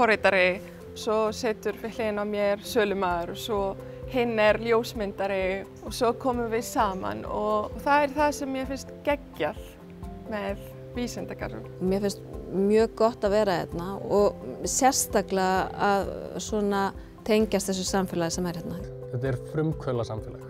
forritari, svo setur við hliðina á mér sölumaður og svo hinn ljósmyndari og svo komum við saman og það það sem mér finnst geggjað með vísindagarðinum. Mér finnst mjög gott að vera hérna og sérstaklega að svona tengjast þessu samfélagi sem hérna. Þetta frumkvöðla samfélag.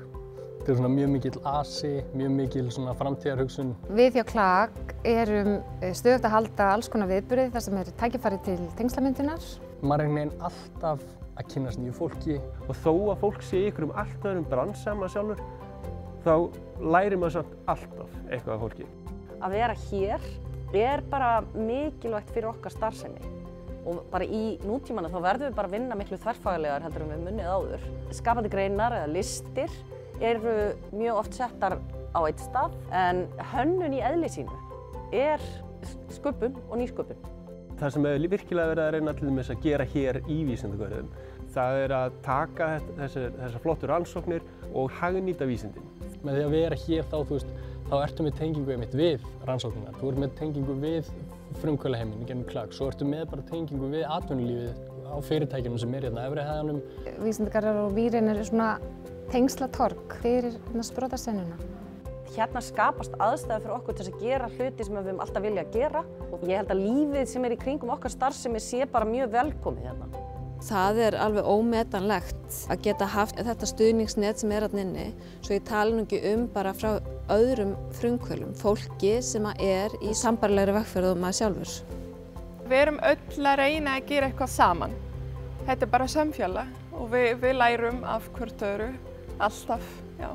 Þetta svona mjög mikill asi, mjög mikil svona framtíðarhugsun. Við hjá KLAK erum stöðugt að halda alls konar viðburði þar sem tækifæri til tengslamyndunar. Maður alltaf að kynnast nýju fólki. Og þó að fólk sé í einhverjum allt öðrum bransa maður sjálfur, þá lærir maður samt alltaf eitthvað af fólki. Að vera hér bara mikilvægt fyrir okkar starfsemi. Og bara í nútímanum þá verðum við bara að vinna miklu þverfaglegar heldur en við munnið áður. Skapandi greinar eða listir eru mjög oft settar á einn stað, en hönnun í eðli sínu sköpun og nýsköpun. Það sem er virkilega verið að reyna til dæmis að gera hér í vísindagörðum, það að taka þessar flottu rannsóknir og hagnýta vísindin. Með því að vera hér þá ertu með tengingu við rannsóknirnar. Þú ert með tengingu við frumkvöðlaheiminn í gegnum KLAK, svo ertu með bara tengingu við atvinnulífið á fyrirtækjunum sem hérna efri hæðanum. Vísindagarðar og Vírin svona tengslatorg fyrir sprotasennuna. Hérna skapast aðstæður fyrir okkur til að gera hluti sem við höfum alltaf viljað gera og ég held að lífið sem í kringum okkar starfsemi sé bara mjög velkomið hérna. Það alveg ómetanlegt að geta haft þetta stuðningsnet sem hérna inni, svo ég tala nú ekki bara frá öðrum frumkvöðlum, fólki sem í sambærilegri vegferð og maður sjálfur. Við erum öll að reyna að gera eitthvað saman. Þetta bara samfélag og við lærum af hvort öðru, alltaf, já.